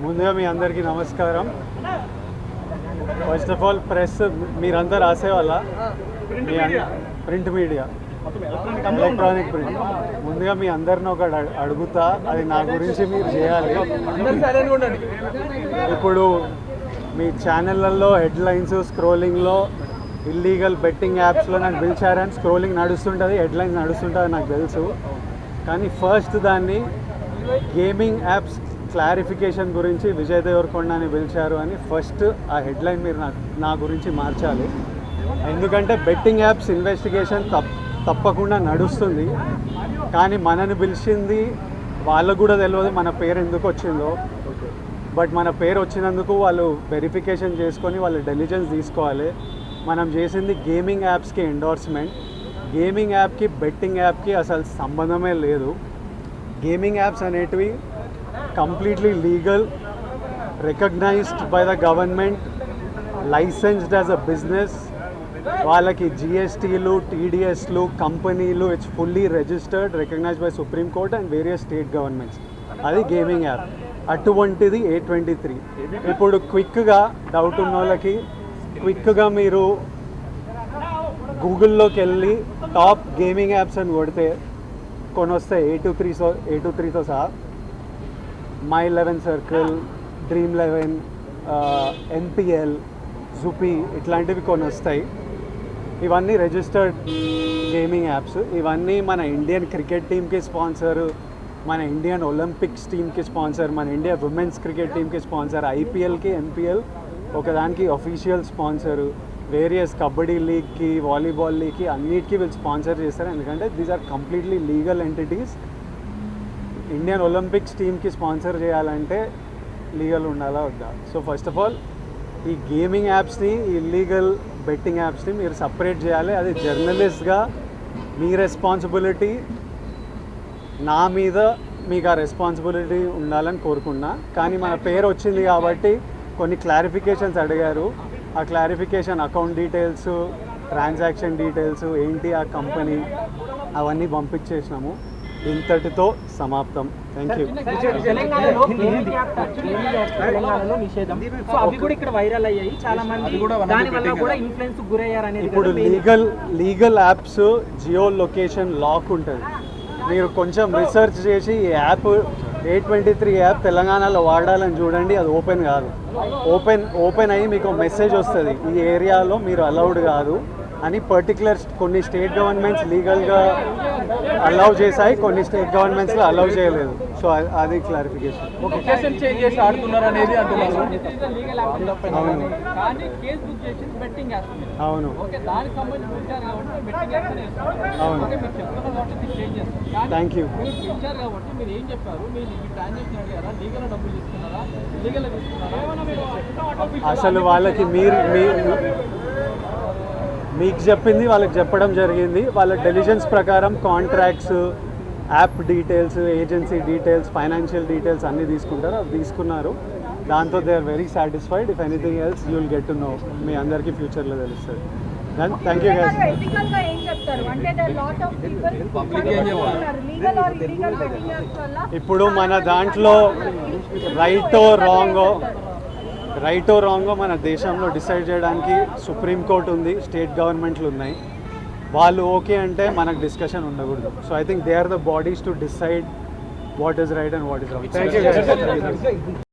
ముందుగా మీ అందరికీ నమస్కారం. ఫస్ట్ ఆఫ్ ఆల్ ప్రెస్ మీరంతా రాసే వాళ్ళ ప్రింట్ మీడియా, ఎలక్ట్రానిక్ ప్రింట్, ముందుగా మీ అందరిని ఒకటి అడుగుతా, అది నా గురించి మీరు చేయాలి. ఇప్పుడు మీ ఛానళ్ళల్లో హెడ్లైన్స్ స్క్రోలింగ్లో ఇల్లీగల్ బెట్టింగ్ యాప్స్లో నన్ను పిలిచారని స్క్రోలింగ్ నడుస్తుంటుంది, హెడ్లైన్స్ నడుస్తుంటుంది నాకు తెలుసు. కానీ ఫస్ట్ దాన్ని గేమింగ్ యాప్స్ క్లారిఫికేషన్ గురించి విజయ్ దేవరకొండని పిలిచారు అని ఫస్ట్ ఆ హెడ్లైన్ మీరు నా గురించి మార్చాలి. ఎందుకంటే బెట్టింగ్ యాప్స్ ఇన్వెస్టిగేషన్ తప్పకుండా నడుస్తుంది, కానీ మనని పిలిచింది వాళ్ళకు కూడా తెలియదు మన పేరు ఎందుకు వచ్చిందో. బట్ మన పేరు వచ్చినందుకు వాళ్ళు వెరిఫికేషన్ చేసుకొని వాళ్ళ డెలిజెన్స్ తీసుకోవాలి. మనం చేసింది గేమింగ్ యాప్స్కి ఎండోర్స్మెంట్. గేమింగ్ యాప్కి బెట్టింగ్ యాప్కి అసలు సంబంధమే లేదు. గేమింగ్ యాప్స్ అనేటివి completely legal, recognised by the government, licensed as a business. వాళ్ళకి జిఎస్టీలు, టీడీఎస్లు, కంపెనీలు, it's fully registered, recognised by Supreme Court and various state governments. అది గేమింగ్ యాప్. అటువంటిది A23. ఇప్పుడు క్విక్గా డౌట్ ఉన్న వాళ్ళకి క్విక్గా మీరు గూగుల్లోకి వెళ్ళి టాప్ గేమింగ్ యాప్స్ అని కొడితే కొన్ని వస్తాయి. A23తో సహా My11 సర్కిల్, Dream11, NPL, జుపీ, ఇట్లాంటివి కొన్ని వస్తాయి. ఇవన్నీ రిజిస్టర్డ్ గేమింగ్ యాప్స్. ఇవన్నీ మన ఇండియన్ క్రికెట్ టీమ్కి స్పాన్సర్, మన ఇండియన్ ఒలింపిక్స్ టీమ్కి స్పాన్సర్, మన ఇండియా ఉమెన్స్ క్రికెట్ టీమ్కి స్పాన్సర్, ఐపీఎల్కి, ఎన్పిఎల్ ఒకదానికి అఫీషియల్ స్పాన్సరు, వేరియస్ కబడ్డీ లీగ్కి, వాలీబాల్ లీగ్కి అన్నిటికీ వీళ్ళు స్పాన్సర్ చేస్తారు. ఎందుకంటే these are completely legal entities. Indian Olympics టీమ్కి స్పాన్సర్ చేయాలంటే లీగల్ ఉండాలా వద్దా? సో ఫస్ట్ ఆఫ్ ఆల్ ఈ గేమింగ్ యాప్స్ని, ఇల్లీగల్ బెట్టింగ్ యాప్స్ని మీరు సపరేట్ చేయాలి. అది జర్నలిస్ట్గా మీ రెస్పాన్సిబిలిటీ. నా మీద మీకు ఆ రెస్పాన్సిబిలిటీ ఉండాలని కోరుకున్నా. కానీ మన పేరు వచ్చింది కాబట్టి కొన్ని క్లారిఫికేషన్స్ అడిగారు. ఆ clarification account details, transaction details ఏంటి, ఆ కంపెనీ, అవన్నీ పంపించేసినాము. ఇంతటితో సమాప్తం. Thank you. ఇప్పుడు legal apps geo location lock ఉంటుంది. మీరు కొంచెం రీసెర్చ్ చేసి ఈ యాప్ A23 యాప్ తెలంగాణలో వాడాలని చూడండి. అది ఓపెన్ కాదు. ఓపెన్ అయ్యి మీకు మెసేజ్ వస్తుంది, ఈ ఏరియాలో మీరు అలౌడ్ కాదు అని. పర్టికులర్ కొన్ని స్టేట్ గవర్నమెంట్స్ లీగల్గా అలౌ చేశాయి, కొన్ని స్టేట్ గవర్నమెంట్స్లో అలౌ చేయలేదు. సో అది క్లారిఫికేషన్. అవును, థ్యాంక్ యూ. అసలు వాళ్ళకి మీకు చెప్పింది వాళ్ళకి చెప్పడం జరిగింది. వాళ్ళ డెలిజెన్స్ ప్రకారం contracts, app details, agency details, financial details అన్నీ తీసుకుంటారు. అవి తీసుకున్నారు. దాంతో they are very satisfied. If anything else you will get to know. మీ అందరికీ ఫ్యూచర్లో తెలుస్తుంది. Thank you guys. ఇప్పుడు మన దాంట్లో రైటో రాంగో మన దేశంలో డిసైడ్ చేయడానికి సుప్రీంకోర్టు ఉంది, స్టేట్ గవర్నమెంట్లు ఉన్నాయి. వాళ్ళు ఓకే అంటే మనకు డిస్కషన్ ఉండకూడదు. So I think they are the bodies to decide what is right and what is wrong. Thank you.